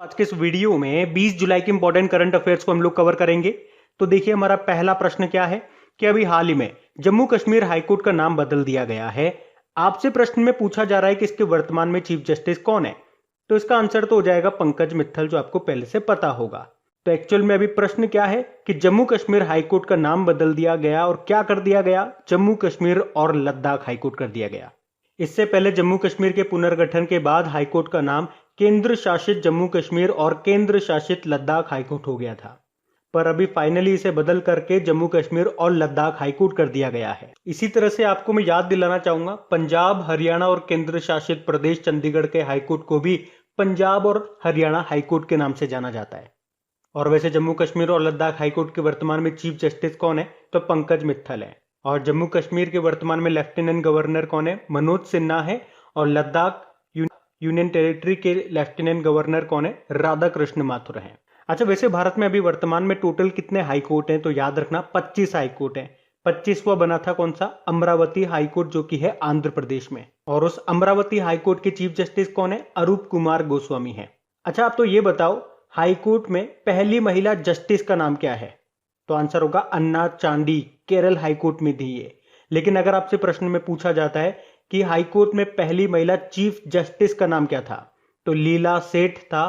आज के इस वीडियो में 20 जुलाई के इंपॉर्टेंट करंट अफेयर्स को हम लोग कवर करेंगे। तो देखिए हमारा पहला प्रश्न क्या है कि अभी हाल ही में जम्मू कश्मीर हाईकोर्ट का नाम बदल दिया गया है। आपसे प्रश्न में पूछा जा रहा है कि इसके वर्तमान में चीफ जस्टिस कौन है। तो इसका आंसर तो हो जाएगा पंकज मित्तल, जो आपको पहले से पता होगा। तो एक्चुअल में अभी प्रश्न क्या है कि जम्मू कश्मीर हाईकोर्ट का नाम बदल दिया गया और क्या कर दिया गया, जम्मू कश्मीर और लद्दाख हाईकोर्ट कर दिया गया। इससे पहले जम्मू कश्मीर के पुनर्गठन के बाद हाईकोर्ट का नाम केंद्र शासित जम्मू कश्मीर और केंद्र शासित लद्दाख हाईकोर्ट हो गया था, पर अभी फाइनली इसे बदल करके जम्मू कश्मीर और लद्दाख हाईकोर्ट कर दिया गया है। इसी तरह से आपको मैं याद दिलाना चाहूंगा, पंजाब, हरियाणा और केंद्र शासित प्रदेश चंडीगढ़ के हाईकोर्ट को भी पंजाब और हरियाणा हाईकोर्ट के नाम से जाना जाता है। और वैसे जम्मू कश्मीर और लद्दाख हाईकोर्ट के वर्तमान में चीफ जस्टिस कौन है, तो पंकज मित्तल है। और जम्मू कश्मीर के वर्तमान में लेफ्टिनेंट गवर्नर कौन है, मनोज सिन्हा है। और लद्दाख यूनियन टेरिटरी के लेफ्टिनेंट गवर्नर कौन है, राधाकृष्ण माथुर है। अच्छा, वैसे भारत में अभी वर्तमान में टोटल कितने हाईकोर्ट हैं, तो याद रखना 25 हाईकोर्ट हैं। 25वां बना था कौन सा, अमरावती हाईकोर्ट, जो कि है आंध्र प्रदेश में। और उस अमरावती हाईकोर्ट के चीफ जस्टिस कौन है, अरूप कुमार गोस्वामी है। अच्छा, आप तो ये बताओ हाईकोर्ट में पहली महिला जस्टिस का नाम क्या है, तो आंसर होगा अन्ना चांडी, केरल हाईकोर्ट में थी ये। लेकिन अगर आपसे प्रश्न में पूछा जाता है कि हाईकोर्ट में पहली महिला चीफ जस्टिस का नाम क्या था, तो लीला सेठ था,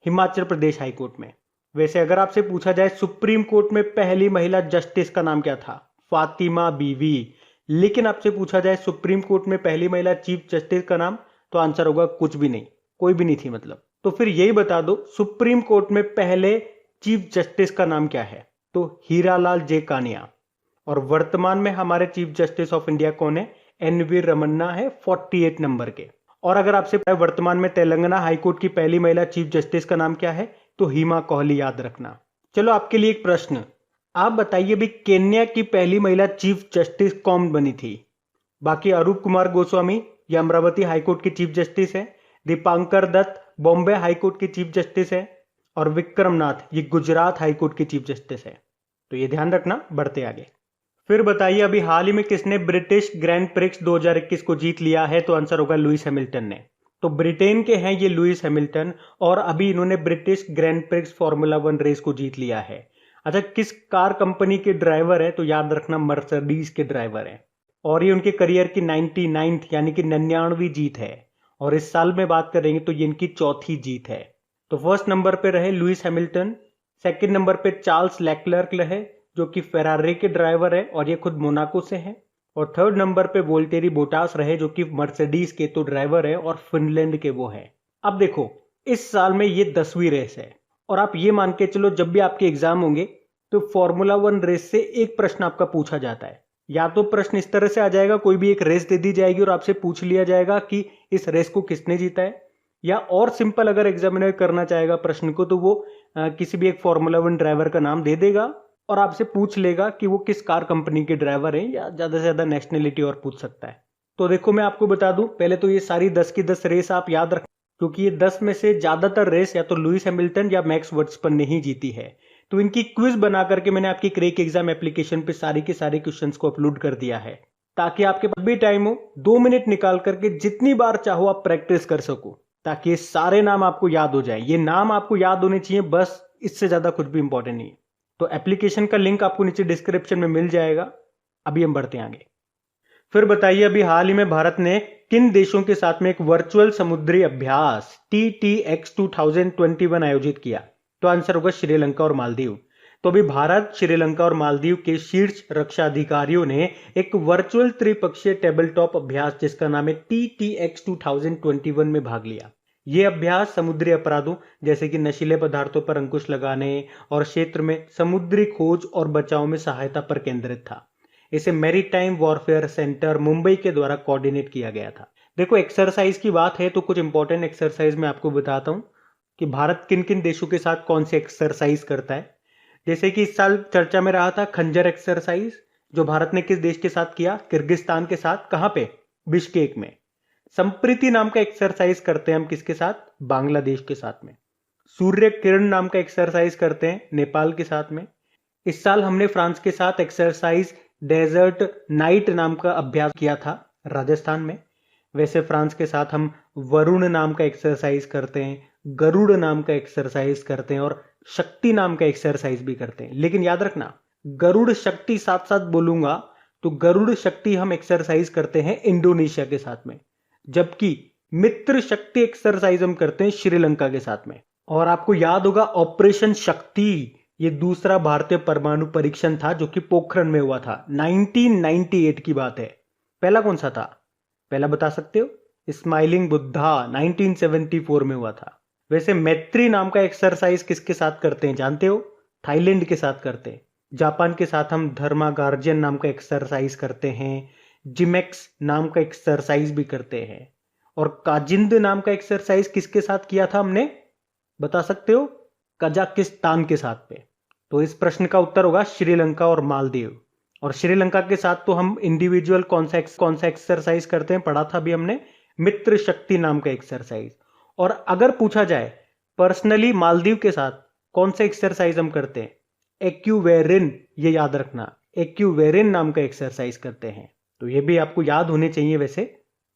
हिमाचल प्रदेश हाईकोर्ट में। वैसे अगर आपसे पूछा जाए सुप्रीम कोर्ट में पहली महिला जस्टिस का नाम क्या था, फातिमा बीवी। लेकिन आपसे पूछा जाए सुप्रीम कोर्ट में पहली महिला चीफ जस्टिस का नाम, तो आंसर होगा कुछ भी नहीं, कोई भी नहीं थी मतलब। तो फिर यही बता दो सुप्रीम कोर्ट में पहले चीफ जस्टिस का नाम क्या है, तो हीरालाल जे कानिया। और वर्तमान में हमारे चीफ जस्टिस ऑफ इंडिया कौन है, एन.वी. रमन्ना है 48 नंबर के। और अगर आपसे वर्तमान में तेलंगाना हाईकोर्ट की पहली महिला चीफ जस्टिस का नाम क्या है, तो हिमा कोहली, याद रखना। चलो आपके लिए एक प्रश्न, आप बताइए भी केन्या की पहली महिला चीफ जस्टिस कौन बनी थी। बाकी अरूप कुमार गोस्वामी ये अमरावती हाईकोर्ट की चीफ जस्टिस है, दीपांकर दत्त बॉम्बे हाईकोर्ट की चीफ जस्टिस है, और विक्रम नाथ ये गुजरात हाईकोर्ट की चीफ जस्टिस है। तो ये ध्यान रखना, बढ़ते आगे। फिर बताइए अभी हाल ही में किसने ब्रिटिश ग्रैंड प्रिक्स 2021 को जीत लिया है, तो आंसर होगा लुइस हैमिल्टन ने। तो ब्रिटेन के हैं ये लुइस हैमिल्टन, और अभी इन्होंने British Grand Prix Formula 1 race को जीत लिया है। अच्छा, किस कार कंपनी के ड्राइवर है, तो याद रखना मर्सिडीज के ड्राइवर है। और ये उनके करियर की 99th यानी कि 99वीं जीत है। और इस साल में बात करेंगे तो ये इनकी चौथी जीत है। तो फर्स्ट नंबर पे रहे लुइस हैमिल्टन, सेकंड नंबर पे चार्ल्स लेक्लर्क रहे, जो कि फेरारी के ड्राइवर है और ये खुद मोनाको से हैं। और थर्ड नंबर पे वोल्टेरी बोटास रहे, जो कि मर्सिडीज के तो ड्राइवर है और फिनलैंड के वो हैं। अब देखो इस साल में ये 10वीं रेस है, और आप ये मान के चलो जब भी आपके एग्जाम होंगे तो फॉर्मूला 1 रेस से एक प्रश्न आपका पूछा जाता है। या तो प्रश्न इस तरह से आ जाएगा, कोई भी एक रेस दे दी जाएगी और आपसे पूछ लिया जाएगा कि इस रेस को किसने जीता है। या और सिंपल अगर एग्जामिनर करना चाहेगा प्रश्न को, तो वो किसी भी एक फॉर्मूला 1 ड्राइवर का नाम दे देगा और आपसे पूछ लेगा कि वो किस कार कंपनी के ड्राइवर हैं, या ज्यादा से ज्यादा नेशनलिटी और पूछ सकता है। तो देखो मैं आपको बता दूं, पहले तो ये सारी 10 की 10 रेस आप याद रखें, क्योंकि ये 10 में से ज्यादातर रेस या तो लुइस हैमिल्टन या मैक्स वर्स्टैपेन ने ही जीती है। तो इनकी क्विज बना करके मैंने आपकी क्रैक एग्जाम एप्लीकेशन पे सारी के सारे क्वेश्चंस को अपलोड कर दिया है, ताकि आपके पास भी टाइम हो 2 मिनट निकाल करके जितनी बार चाहो आप प्रैक्टिस कर सको, ताकि ये सारे नाम आपको याद हो जाए। ये नाम आपको याद होने चाहिए बस, इससे ज्यादा कुछ भी इंपॉर्टेंट नहीं है। तो एप्लीकेशन का लिंक आपको नीचे डिस्क्रिप्शन में मिल जाएगा। अभी हम बढ़ते हैं आगे। फिर बताइए अभी हाल ही में भारत ने किन देशों के साथ में एक वर्चुअल समुद्री अभ्यास TTX 2021 आयोजित किया, तो आंसर होगा श्रीलंका और मालदीव। तो अभी भारत, श्रीलंका और मालदीव के शीर्ष रक्षा अधिकारियों ने एक वर्चुअल त्रिपक्षीय टेबल टॉप अभ्यास जिसका नाम है TTX 2021 में भाग लिया। ये अभ्यास समुद्री अपराधों जैसे कि नशीले पदार्थों पर अंकुश लगाने और क्षेत्र में समुद्री खोज और बचाव में सहायता पर केंद्रित था। इसे मैरीटाइम वॉरफेयर सेंटर मुंबई के द्वारा कोऑर्डिनेट किया गया था। देखो एक्सरसाइज की बात है तो कुछ इंपॉर्टेंट एक्सरसाइज मैं आपको बताता हूं कि भारत किन किन देशों के साथ कौन से एक्सरसाइज करता है। जैसे कि इस साल चर्चा में रहा था खंजर एक्सरसाइज, जो भारत ने किस देश के साथ किया, किर्गिस्तान के साथ। कहां पे, बिश्केक में। संप्रीति नाम का एक्सरसाइज करते हैं हम किसके साथ, बांग्लादेश के साथ में। सूर्य किरण नाम का एक्सरसाइज करते हैं नेपाल के साथ में। इस साल हमने फ्रांस के साथ एक्सरसाइज डेजर्ट नाइट नाम का अभ्यास किया था राजस्थान में। वैसे फ्रांस के साथ हम वरुण नाम का एक्सरसाइज करते हैं, गरुड़ नाम का एक्सरसाइज करते हैं और शक्ति नाम का एक्सरसाइज भी करते हैं। लेकिन याद रखना, गरुड़ शक्ति साथ साथ बोलूंगा तो गरुड़ शक्ति हम एक्सरसाइज करते हैं इंडोनेशिया के साथ में, जबकि मित्र शक्ति एक्सरसाइज हम करते हैं श्रीलंका के साथ में। और आपको याद होगा ऑपरेशन शक्ति, ये दूसरा भारतीय परमाणु परीक्षण था जो कि पोखरण में हुआ था। 1998 की बात है। पहला कौन सा था? पहला बता सकते हो? स्माइलिंग बुद्धा 1974 में हुआ था। वैसे मैत्री नाम का एक्सरसाइज किसके साथ करते हैं जानते हो? थाईलैंड के साथ करते हैं। जापान के साथ हम धर्मा गार्जियन नाम का एक्सरसाइज करते हैं। जिमेक्स नाम का एक्सरसाइज भी करते हैं। और काजिंद नाम का एक्सरसाइज किसके साथ किया था हमने? बता सकते हो? कजाकिस्तान के साथ पे। तो इस प्रश्न का उत्तर होगा श्रीलंका और मालदीव। और श्रीलंका के साथ तो हम इंडिविजुअल कौन सा एक्सरसाइज करते हैं, पढ़ा था अभी हमने, मित्र शक्ति नाम का एक्सरसाइज। और अगर पूछा जाए पर्सनली मालदीव के साथ कौन सा एक्सरसाइज हम करते हैं, एक्यूवेरिन, ये याद रखना, एक्यूवेरिन नाम का एक्सरसाइज करते हैं। तो ये भी आपको याद होने चाहिए वैसे,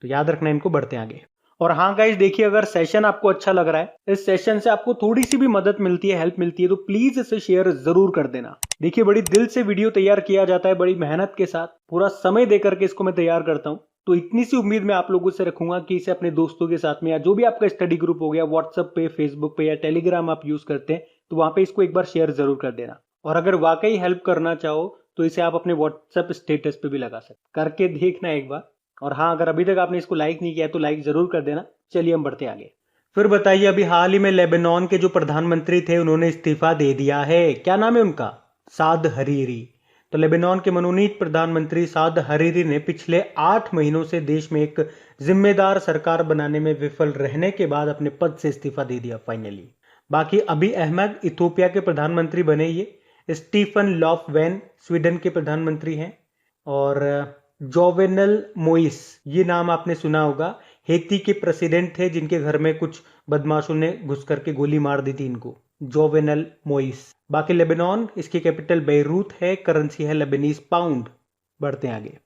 तो याद रखना इनको। बढ़ते आगे। और हाँ गाइस, देखिए अगर सेशन आपको अच्छा लग रहा है, इस सेशन से आपको थोड़ी सी भी मदद मिलती है, हेल्प मिलती है, तो प्लीज इसे शेयर जरूर कर देना। देखिए बड़ी दिल से वीडियो तैयार किया जाता है, बड़ी मेहनत के साथ, पूरा समय देकर के इसको मैं तैयार करता हूँ। तो इतनी सी उम्मीद मैं आप लोगों से रखूंगा कि इसे अपने दोस्तों के साथ में, या जो भी आपका स्टडी ग्रुप हो गया, व्हाट्सएप पे, फेसबुक पे या टेलीग्राम आप यूज करते हैं, तो वहां पे इसको एक बार शेयर जरूर कर देना। और अगर वाकई हेल्प करना चाहो तो इसे आप अपने व्हाट्सएप स्टेटस पे भी लगा सकते, करके देखना एक बार। और हाँ, अगर अभी तक आपने इसको लाइक नहीं किया तो लाइक जरूर कर देना। चलिए हम बढ़ते आगे। फिर बताइए, अभी हाल ही में लेबनान के जो प्रधानमंत्री थे उन्होंने इस्तीफा दे दिया है। क्या नाम है उनका? साद हरीरी। तो लेबनान के मनोनीत प्रधानमंत्री साद हरीरी ने पिछले 8 महीनों से देश में एक जिम्मेदार सरकार बनाने में विफल रहने के बाद अपने पद से इस्तीफा दे दिया फाइनली। बाकी अबी अहमद इथोपिया के प्रधानमंत्री बने, ये स्टीफन लॉफवेन स्वीडन के प्रधानमंत्री हैं, और जोवेनल मोइस, ये नाम आपने सुना होगा, हेती के प्रेसिडेंट थे जिनके घर में कुछ बदमाशों ने घुस करके गोली मार दी थी इनको, जोवेनल मोइस। बाकी लेबनान, इसकी कैपिटल बेरूत है, करेंसी है लेबनीज पाउंड। बढ़ते हैं आगे।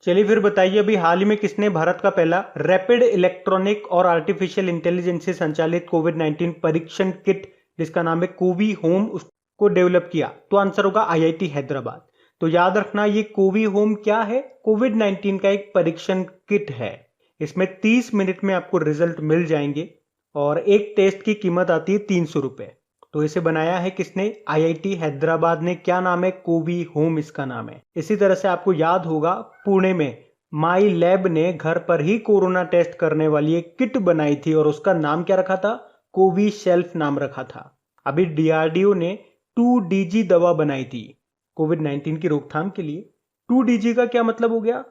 चलिए फिर बताइए, अभी हाल ही में किसने भारत का पहला रैपिड इलेक्ट्रॉनिक और आर्टिफिशियल इंटेलिजेंस से संचालित कोविड-19 परीक्षण किट, जिसका नाम है कोवी होम, उसको डेवलप किया? तो आंसर होगा आईआईटी हैदराबाद। तो याद रखना, ये कोवी होम क्या है? कोविड-19 का एक परीक्षण किट है। इसमें 30 मिनट में आपको रिजल्ट मिल जाएंगे और एक टेस्ट की कीमत आती है 300 रुपए। तो इसे बनाया है किसने? आईआईटी हैदराबाद ने। क्या नाम है? कोवी होम इसका नाम है। इसी तरह से आपको याद होगा, पुणे में माई लैब ने घर पर ही कोरोना टेस्ट करने वाली एक किट बनाई थी और उसका नाम क्या रखा था? कोवी शेल्फ नाम रखा था। अभी डीआरडीओ ने 2DG दवा बनाई थी कोविड-19 की रोकथाम के लिए। 2DG का क्या मतलब हो गया?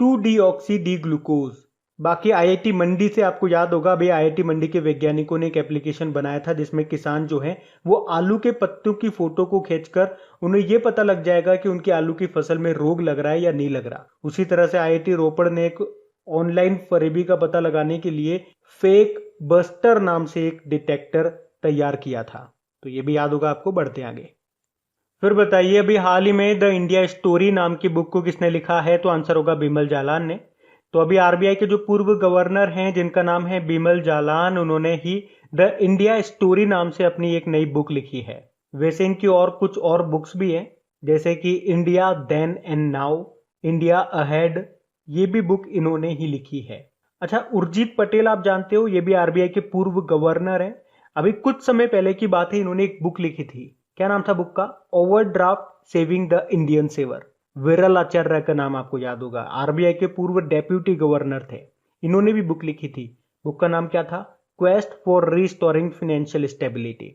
2-डीऑक्सी डी ग्लूकोज। बाकी आईआईटी मंडी से आपको याद होगा, भाई आईआईटी मंडी के वैज्ञानिकों ने एक एप्लीकेशन बनाया था जिसमें किसान जो है वो आलू के पत्तों की फोटो को खींचकर उन्हें ये पता लग जाएगा कि उनकी आलू की फसल में रोग लग रहा है या नहीं लग रहा। उसी तरह से आईआईटी रोपड़ ने एक ऑनलाइन फरेबी का पता लगाने के लिए फेक बस्टर नाम से एक डिटेक्टर तैयार किया था। तो ये भी याद होगा आपको। बढ़ते आगे। फिर बताइए, अभी हाल ही में द इंडिया स्टोरी नाम की बुक को किसने लिखा है? तो आंसर होगा बिमल जालान ने। तो अभी आरबीआई के जो पूर्व गवर्नर हैं जिनका नाम है बिमल जालान, उन्होंने ही द इंडिया स्टोरी नाम से अपनी एक नई बुक लिखी है। वैसे इनकी और कुछ और बुक्स भी हैं, जैसे कि India then and now, India ahead, ये भी बुक इन्होंने ही लिखी है। अच्छा, उर्जित पटेल आप जानते हो, ये भी आरबीआई के पूर्व गवर्नर हैं। अभी कुछ समय पहले की बात है, इन्होंने एक बुक लिखी थी। क्या नाम था बुक का? Overdraft saving the Indian saver. Viral Acharya का नाम आपको याद होगा, आरबीआई के पूर्व डेप्यूटी गवर्नर थे। इन्होंने भी बुक लिखी थी। बुक का नाम क्या था? Quest for restoring financial stability.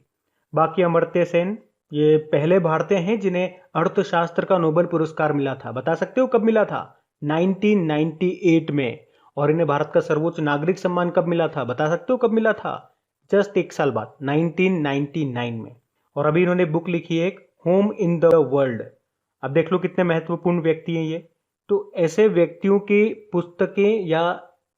बाकी अमर्त्य सेन, ये पहले भारतीय हैं जिन्हें अर्थशास्त्र का नोबेल पुरस्कार मिला था। बता सकते हो कब मिला था? 1998 में। और इन्हें भारत का सर्वोच्च नागरिक सम्मान कब मिला था? बता सकते हो कब मिला था? जस्ट 1 साल बाद, 1999 में। और अभी इन्होंने बुक लिखी है एक, होम इन द वर्ल्ड। अब देख लो कितने महत्वपूर्ण व्यक्ति हैं ये। तो ऐसे व्यक्तियों की पुस्तकें या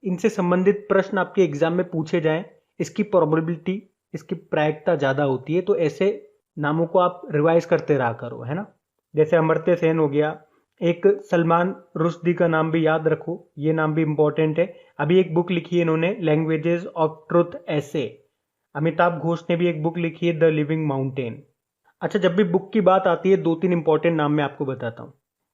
इनसे संबंधित प्रश्न आपके एग्जाम में पूछे जाएं, इसकी प्रोबेबिलिटी, इसकी प्रायिकता ज्यादा होती है। तो ऐसे नामों को आप रिवाइज करते रहा करो, है ना। जैसे अमर्त्य सेन हो गया, एक सलमान रुश्दी का नाम भी याद रखो, ये नाम भी इंपॉर्टेंट है। अभी एक बुक लिखी है इन्होंने, लैंग्वेजेस ऑफ ट्रुथ ऐसे। अमिताभ घोष ने भी एक बुक लिखी है, द लिविंग माउंटेन। अच्छा, जब भी बुक की बात आती है 2-3 इंपॉर्टेंट नाम मैं आपको बताता हूँ।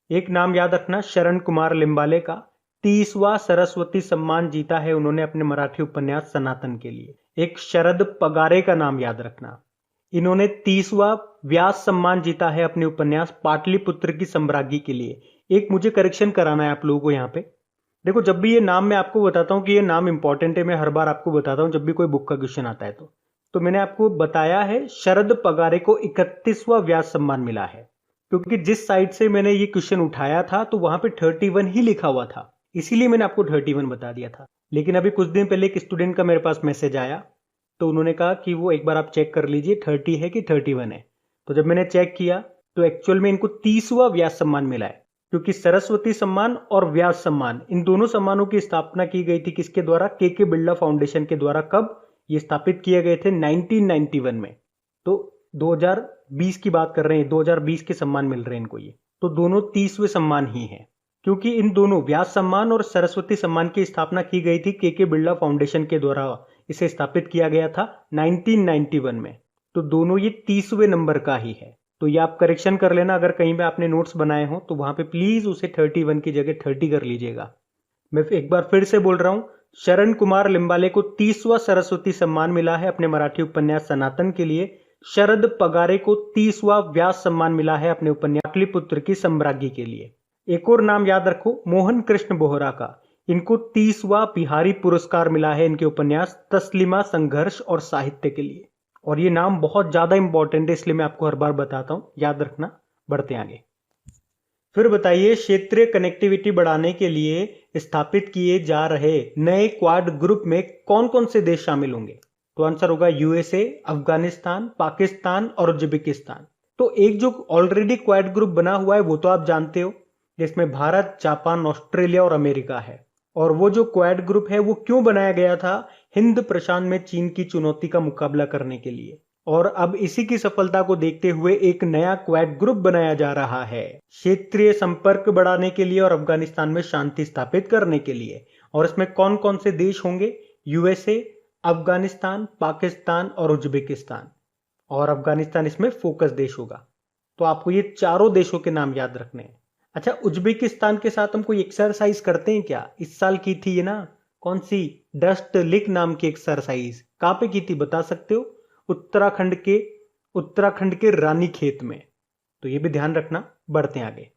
एक नाम याद रखना, शरण कुमार लिम्बाले का 30वां सरस्वती सम्मान जीता है उन्होंने अपने मराठी उपन्यास सनातन के लिए। एक शरद पगारे का नाम याद रखना, इन्होंने 30वां व्यास सम्मान जीता है अपने उपन्यास पाटलिपुत्र की सम्राज्ञी के लिए। एक मुझे करेक्शन कराना है आप लोगों को यहाँ पे। देखो, जब भी ये नाम मैं आपको बताता हूँ कि ये नाम इंपॉर्टेंट है, मैं हर बार आपको बताता हूँ जब भी कोई बुक का क्वेश्चन आता है तो मैंने आपको बताया है शरद पगारे को 31वां व्यास सम्मान मिला है, क्योंकि जिस साइड से मैंने ये क्वेश्चन उठाया था तो वहां पे 31 ही लिखा हुआ था, इसीलिए मैंने आपको 31 बता दिया था। लेकिन अभी कुछ दिन पहले एक स्टूडेंट का मेरे पास मैसेज आया, तो उन्होंने कहा कि वो एक बार आप चेक कर लीजिए 30 है कि 31 है। तो जब मैंने चेक किया तो एक्चुअल में इनको 30वां व्यास सम्मान मिला है, क्योंकि सरस्वती सम्मान और व्यास सम्मान इन दोनों सम्मानों की स्थापना की गई थी किसके द्वारा? के बिरला फाउंडेशन के द्वारा। कब ये स्थापित किए गए थे? 1991 में। तो 2020 की बात कर रहे हैं, 2020 के सम्मान मिल रहे हैं इनको ये। तो दोनों 30वें सम्मान ही हैं, क्योंकि इन दोनों व्यास सम्मान और सरस्वती सम्मान की स्थापना की गई थी के बिरला फाउंडेशन के द्वारा। इसे स्थापित किया गया था 1991 में। तो दोनों ये 30वें नंबर का ही है। तो ये आप करेक्शन कर लेना, अगर कहीं पे आपने नोट्स बनाए हो तो वहां पे प्लीज उसे 31 की जगह 30 कर लीजिएगा। मैं एक बार फिर से बोल रहा हूं, शरण कुमार लिम्बाले को 30वां सरस्वती सम्मान मिला है अपने मराठी उपन्यास सनातन के लिए। शरद पगारे को 30वां व्यास सम्मान मिला है अपने उपन्यास पाटलिपुत्र की सम्राज्ञी के लिए। एक और नाम याद रखो, मोहन कृष्ण बोहरा का। इनको 30वां बिहारी पुरस्कार मिला है इनके उपन्यास तस्लीमा संघर्ष और साहित्य के लिए। और ये नाम बहुत ज्यादा इंपॉर्टेंट है, इसलिए मैं आपको हर बार बताता हूं, याद रखना। बढ़ते आगे। फिर बताइए, क्षेत्रीय कनेक्टिविटी बढ़ाने के लिए स्थापित किए जा रहे नए क्वाड ग्रुप में कौन कौन से देश शामिल होंगे? तो आंसर होगा यूएसए, अफगानिस्तान, पाकिस्तान और उज्बेकिस्तान। तो एक जो ऑलरेडी क्वाड ग्रुप बना हुआ है वो तो आप जानते हो, जिसमें भारत, जापान, ऑस्ट्रेलिया और अमेरिका है। और वो जो क्वाड ग्रुप है वो क्यों बनाया गया था? हिंद प्रशांत में चीन की चुनौती का मुकाबला करने के लिए। और अब इसी की सफलता को देखते हुए एक नया क्वाड ग्रुप बनाया जा रहा है, क्षेत्रीय संपर्क बढ़ाने के लिए और अफगानिस्तान में शांति स्थापित करने के लिए। और इसमें कौन कौन से देश होंगे? यूएसए, अफगानिस्तान, पाकिस्तान और उज्बेकिस्तान। और अफगानिस्तान इसमें फोकस देश होगा। तो आपको ये चारों देशों के नाम याद रखने हैं। अच्छा, उज्बेकिस्तान के साथ हम कोई एक्सरसाइज करते हैं क्या? इस साल की थी ये ना, कौन सी? डस्ट लिक नाम की एक्सरसाइज। कहां पे की थी बता सकते हो? उत्तराखंड के रानीखेत में। तो ये भी ध्यान रखना। बढ़ते हैं आगे।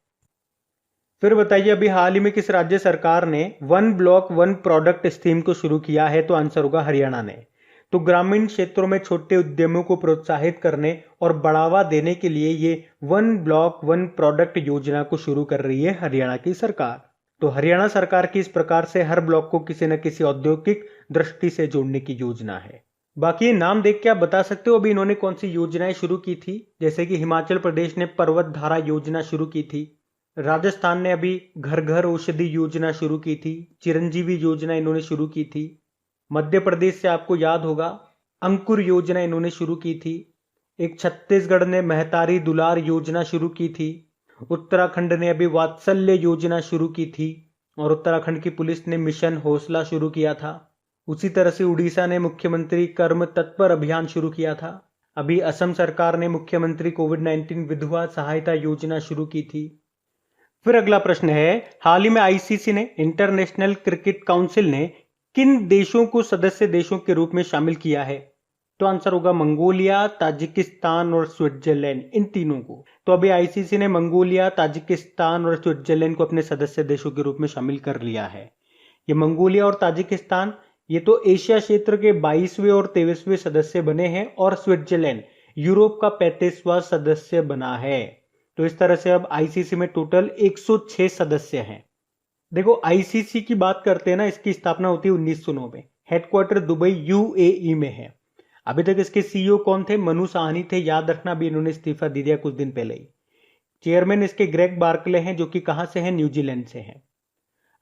फिर बताइए, अभी हाल ही में किस राज्य सरकार ने one block one product scheme को शुरू किया है? तो आंसर होगा हरियाणा ने। तो ग्रामीण क्षेत्रों में छोटे उद्यमों को प्रोत्साहित करने और बढ़ावा देने के लिए ये वन ब्लॉक वन प्रोडक्ट योजना को शुरू कर रही है हरियाणा की सरकार। तो हरियाणा सरकार की इस प्रकार से हर ब्लॉक को किसी न किसी औद्योगिक दृष्टि से जोड़ने की योजना है। बाकी नाम देख के आप बता सकते हो अभी इन्होंने कौन सी योजनाएं शुरू की थी। जैसे कि हिमाचल प्रदेश ने पर्वत धारा योजना शुरू की थी, राजस्थान ने अभी घर घर औषधि योजना शुरू की थी, चिरंजीवी योजना इन्होंने शुरू की थी। मध्य प्रदेश से आपको याद होगा अंकुर योजना इन्होंने शुरू की थी। एक छत्तीसगढ़ ने महतारी दुलार योजना शुरू की थी। उत्तराखंड ने अभी वात्सल्य योजना शुरू की थी। और उत्तराखंड की पुलिस ने मिशन हौसला शुरू किया था। उसी तरह से उड़ीसा ने मुख्यमंत्री कर्म तत्पर अभियान शुरू किया था। अभी असम सरकार ने मुख्यमंत्री कोविड-19 विधवा सहायता योजना शुरू की थी। फिर अगला प्रश्न है, हाल ही में आईसीसी ने, इंटरनेशनल क्रिकेट काउंसिल ने किन देशों को सदस्य देशों के रूप में शामिल किया है? तो आंसर होगा मंगोलिया, ताजिकिस्तान और स्विट्जरलैंड, इन तीनों को। तो अभी आईसीसी ने मंगोलिया, ताजिकिस्तान और स्विट्जरलैंड को अपने सदस्य देशों के रूप में शामिल कर लिया है। ये मंगोलिया और ताजिकिस्तान ये तो एशिया क्षेत्र के 22वें और 23वें सदस्य बने हैं, और स्विट्जरलैंड यूरोप का 35वां सदस्य बना है। तो इस तरह से अब आईसीसी में टोटल 106 सदस्य हैं। देखो, आईसीसी की बात करते हैं ना, इसकी स्थापना होती है 1909 में। हेडक्वार्टर दुबई यूएई में है। अभी तक इसके सीईओ कौन थे? मनु साहनी थे, याद रखना। भी इन्होंने इस्तीफा दे दिया कुछ दिन पहले ही। चेयरमैन इसके ग्रेग बार्कले हैं, जो कि कहां से हैं? न्यूजीलैंड से हैं।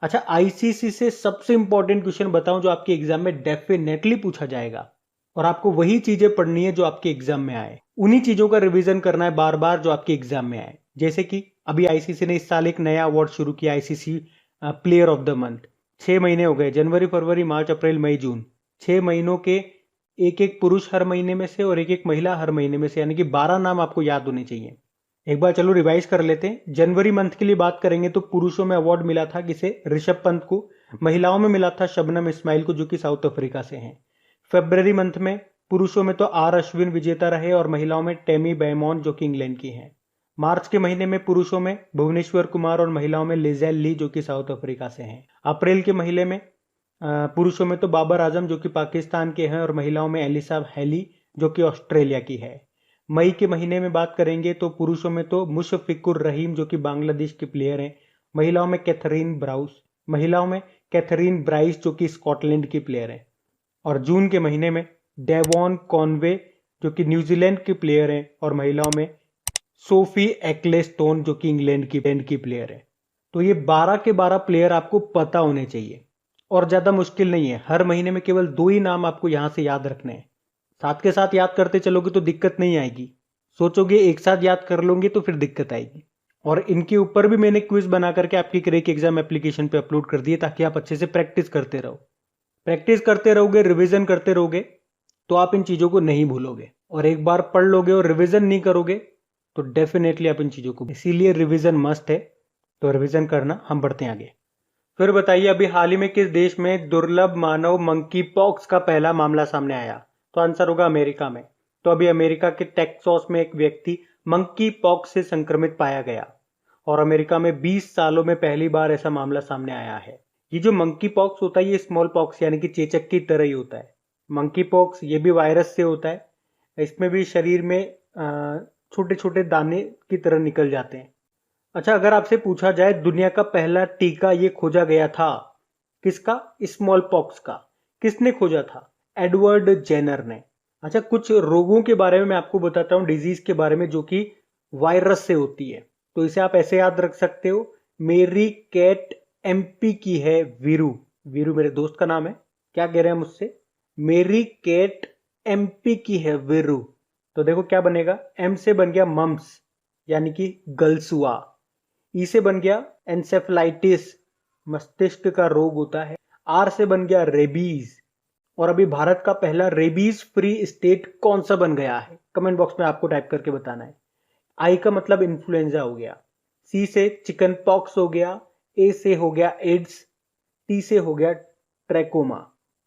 अच्छा, आईसीसी से सबसे इंपॉर्टेंट क्वेश्चन बताऊं जो आपके एग्जाम में डेफिनेटली पूछा जाएगा, और आपको वही चीजें पढ़नी है जो आपके एग्जाम में आए, उन्हीं चीजों का रिवीजन करना है बार बार जो आपके एग्जाम में आए। जैसे कि अभी आईसीसी ने इस साल एक नया अवार्ड शुरू किया, ICC player of the month. 6 महीने हो गए, जनवरी, फरवरी, मार्च, अप्रैल, मई, जून, 6 महीनों के एक एक पुरुष हर महीने में से और एक एक महिला हर महीने में से, यानी कि 12 नाम आपको याद होने चाहिए। एक बार चलो रिवाइज कर लेते हैं। जनवरी मंथ के लिए बात करेंगे तो पुरुषों में अवार्ड मिला था किसे? ऋषभ पंत को। महिलाओं में मिला था शबनम इस्माइल को, जो कि साउथ अफ्रीका से हैं। फरवरी मंथ में पुरुषों में तो आर अश्विन विजेता रहे और महिलाओं में टेमी बैमॉन, जो कि इंग्लैंड की हैं। मार्च के महीने में पुरुषों में भुवनेश्वर कुमार और महिलाओं में लिजेल ली, जो कि साउथ अफ्रीका से हैं। अप्रैल के महीने में पुरुषों में तो बाबर आजम, जो कि पाकिस्तान के हैं, और महिलाओं में एलिसा हेली, जो कि ऑस्ट्रेलिया की है। मई के महीने में बात करेंगे तो पुरुषों में तो मुशफिकुर रहीम, जो कि बांग्लादेश के प्लेयर हैं। महिलाओं में कैथरीन ब्राइस, जो कि स्कॉटलैंड की प्लेयर है। और जून के महीने में डेवॉन कॉनवे, जो कि न्यूजीलैंड के प्लेयर हैं। और महिलाओं में सोफी एक्लेस्टोन, जो कि इंग्लैंड की प्लेयर है। तो ये 12 के 12 प्लेयर आपको पता होने चाहिए और ज्यादा मुश्किल नहीं है। हर महीने में केवल 2 ही नाम आपको यहां से याद रखने हैं। साथ के साथ याद करते चलोगे तो दिक्कत नहीं आएगी। सोचोगे एक साथ याद कर लोगे तो फिर दिक्कत आएगी। और इनके ऊपर भी मैंने क्विज बना करके आपकी क्रैक एग्जाम एप्लीकेशन पे अपलोड कर दिए, ताकि आप अच्छे से प्रैक्टिस करते रहो। प्रैक्टिस करते रहोगे, रिवीजन करते रहोगे, तो आप इन चीजों को नहीं भूलोगे। और एक बार पढ़ लोगे और रिवीजन नहीं करोगे तो डेफिनेटली आप इन चीजों को, इसीलिए रिवीजन मस्ट है। तो रिवीजन करना। हम बढ़ते हैं आगे। फिर बताइए, अभी हाल ही में किस देश में दुर्लभ मानव मंकी पॉक्स का पहला मामला सामने आया? तो आंसर होगा अमेरिका में। तो अभी अमेरिका के टेक्सास में एक व्यक्ति मंकी पॉक्स से संक्रमित पाया गया और अमेरिका में 20 सालों में पहली बार ऐसा मामला सामने आया है। ये जो मंकी पॉक्स होता है, ये स्मॉल पॉक्स यानी कि चेचक की तरह ही होता है। मंकी पॉक्स ये भी वायरस से होता है। इसमें भी शरीर में छोटे छोटे दाने की तरह निकल जाते हैं। अच्छा, अगर आपसे पूछा जाए दुनिया का पहला टीका ये खोजा गया था किसका? स्मॉल पॉक्स का। किसने खोजा था? एडवर्ड जेनर ने। अच्छा, कुछ रोगों के बारे में मैं आपको बताता हूं, डिजीज के बारे में, जो कि वायरस से होती है। तो इसे आप ऐसे याद रख सकते हो। मेरी कैट एमपी की है वीरू। वीरू मेरे दोस्त का नाम है। क्या कह रहे हैं मुझसे? मेरी कैट एमपी की है वीरू। तो देखो क्या बनेगा। एम से बन गया मम्स, यानी कि गलसुआ। ई से बन गया एंसेफलाइटिस, मस्तिष्क का रोग होता है। आर से बन गया रेबीज। और अभी भारत का पहला रेबीज फ्री स्टेट कौन सा बन गया है? कमेंट बॉक्स में आपको टाइप करके बताना है। आई का मतलब इन्फ्लुएंजा हो गया। सी से चिकन पॉक्स हो गया। ए से हो गया एड्स। टी से हो गया ट्रैकोमा।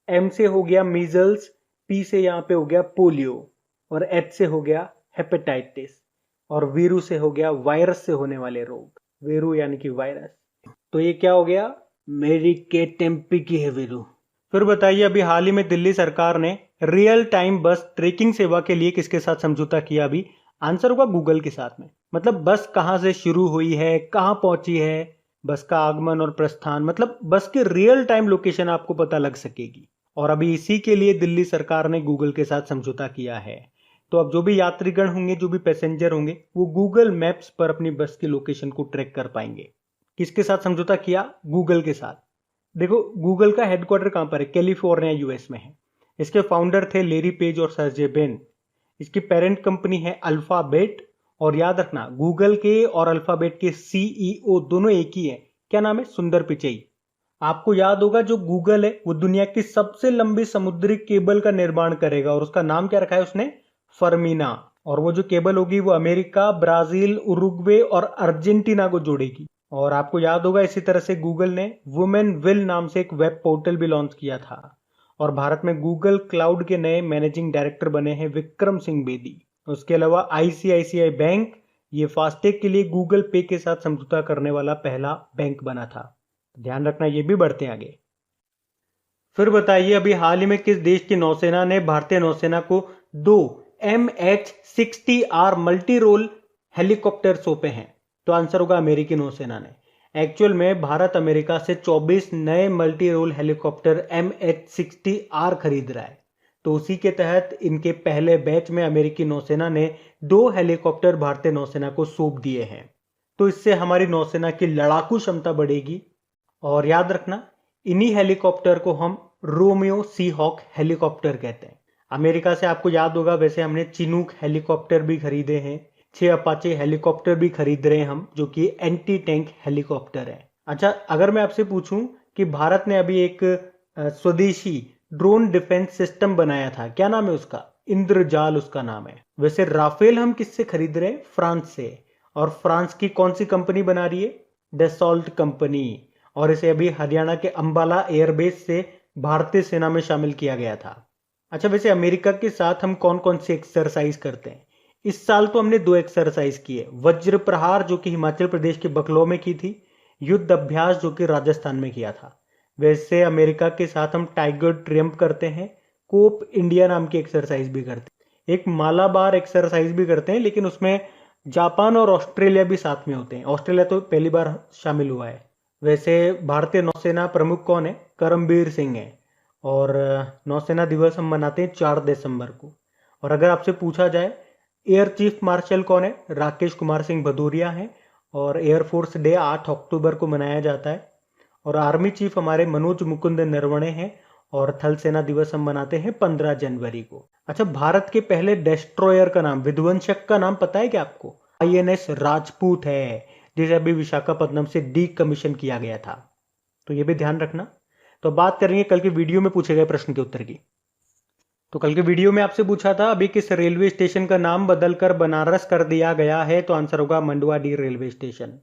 एम से हो गया मीजल्स। पी से यहां पे हो गया पोलियो। और एच से हो गया हेपेटाइटिस। और वीरू से हो गया वायरस से होने वाले रोग। वीरू यानी कि वायरस। तो ये क्या हो गया? मेरी कैट एमपी की है वीरू। फिर बताइए, अभी हाल ही में दिल्ली सरकार ने रियल टाइम बस ट्रैकिंग सेवा के लिए किसके साथ समझौता किया? अभी आंसर होगा गूगल के साथ में। मतलब बस कहां से शुरू हुई है, कहां पहुंची है, बस का आगमन और प्रस्थान, मतलब बस की रियल टाइम लोकेशन आपको पता लग सकेगी। और अभी इसी के लिए दिल्ली सरकार ने गूगल के साथ समझौता किया है। तो अब जो भी यात्रीगण होंगे, जो भी पैसेंजर होंगे, वो गूगल मैप्स पर अपनी बस की लोकेशन को ट्रैक कर पाएंगे। किसके साथ समझौता किया? गूगल के साथ। देखो, गूगल का हेडक्वार्टर कहां पर है? कैलिफोर्निया यूएस में है। इसके फाउंडर थे लेरी पेज और सर्जे ब्रिन। इसकी पेरेंट कंपनी है अल्फाबेट। और याद रखना, गूगल के और अल्फाबेट के सीईओ दोनों एक ही है। क्या नाम है? सुंदर पिचई। आपको याद होगा, जो गूगल है वो दुनिया की सबसे लंबी समुद्री केबल का निर्माण करेगा और उसका नाम क्या रखा है उसने? फर्मिना। और वो जो केबल होगी वो अमेरिका, ब्राजील, उरुग्वे और अर्जेंटीना को जोड़ेगी। और आपको याद होगा, इसी तरह से गूगल ने वुमेन विल नाम से एक वेब पोर्टल भी लॉन्च किया था। और भारत में गूगल क्लाउड के नए मैनेजिंग डायरेक्टर बने हैं विक्रम सिंह बेदी। उसके अलावा आईसीआईसीआई बैंक, ये फास्टैग के लिए गूगल पे के साथ समझौता करने वाला पहला बैंक बना था। ध्यान रखना। ये भी बढ़ते हैं आगे। फिर बताइए, अभी हाल ही में किस देश की नौसेना ने भारतीय नौसेना को 2 MH-60R मल्टी रोल हेलीकॉप्टर सौंपे हैं? तो आंसर होगा अमेरिकी नौसेना ने। एक्चुअल में भारत अमेरिका से 24 नए मल्टी रोल हेलीकॉप्टर MH-60R खरीद रहा है। तो उसी के तहत इनके पहले बैच में अमेरिकी नौसेना ने 2 हेलीकॉप्टर भारतीय नौसेना को सौंप दिए हैं। तो इससे हमारी नौसेना की लड़ाकू क्षमता बढ़ेगी। और याद रखना, इन्हीं हेलीकॉप्टर को हम रोमियो सी हॉक हेलीकॉप्टर कहते हैं। अमेरिका से आपको याद होगा, वैसे हमने चिनूक हेलीकॉप्टर भी खरीदे हैं। 6 अपाचे हेलीकॉप्टर भी खरीद रहे हैं हम, जो कि एंटी टैंक हेलीकॉप्टर है। अच्छा, अगर मैं आपसे पूछूं कि भारत ने अभी एक स्वदेशी ड्रोन डिफेंस सिस्टम बनाया था, क्या नाम है उसका? इंद्रजाल उसका नाम है। वैसे राफेल हम किससे खरीद रहे हैं? फ्रांस से। और फ्रांस की कौन सी कंपनी बना रही है? Dassault company. और इसे अभी हरियाणा के अंबाला एयरबेस से भारतीय सेना में शामिल किया गया था। अच्छा, वैसे अमेरिका के साथ हम कौन कौन सी एक्सरसाइज करते हैं? इस साल तो हमने 2 एक्सरसाइज की है। वज्र प्रहार जो कि हिमाचल प्रदेश के बकलो में की थी, युद्ध अभ्यास जो कि राजस्थान में किया था। वैसे अमेरिका के साथ हम टाइगर ट्रियम्फ करते हैं, कोप इंडिया नाम की एक्सरसाइज भी करते हैं, एक मालाबार एक्सरसाइज भी करते हैं, लेकिन उसमें जापान और ऑस्ट्रेलिया भी साथ में होते हैं। ऑस्ट्रेलिया तो पहली बार शामिल हुआ है। वैसे भारतीय नौसेना प्रमुख कौन है? करमबीर सिंह है। और नौसेना दिवस हम मनाते हैं 4 दिसंबर को। और अगर आपसे पूछा जाए एयर चीफ मार्शल कौन है? राकेश कुमार सिंह भदौरिया हैं। और एयरफोर्स डे 8 अक्टूबर को मनाया जाता है। और आर्मी चीफ हमारे मनोज मुकुंद नरवणे हैं। और थल सेना दिवस हम मनाते हैं 15 जनवरी को। अच्छा, भारत के पहले डेस्ट्रॉयर का नाम, विध्वंसक का नाम पता है क्या आपको? आईएनएस राजपूत है, जिसे अभी विशाखापट्टनम से डीकमीशन किया गया था। तो ये भी ध्यान रखना। तो बात करेंगे कल की वीडियो में पूछे गए प्रश्न के उत्तर की। तो कल के वीडियो में आपसे पूछा था अभी किस रेलवे स्टेशन का नाम बदलकर बनारस कर दिया गया है, तो आंसर होगा मंडुआडीह रेलवे स्टेशन।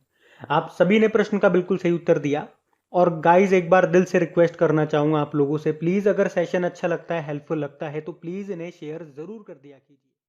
आप सभी ने प्रश्न का बिल्कुल सही उत्तर दिया। और गाइज एक बार दिल से रिक्वेस्ट करना चाहूंगा आप लोगों से, प्लीज अगर सेशन अच्छा लगता है, हेल्पफुल लगता है, तो प्लीज इन्हें शेयर जरूर कर दिया कीजिए।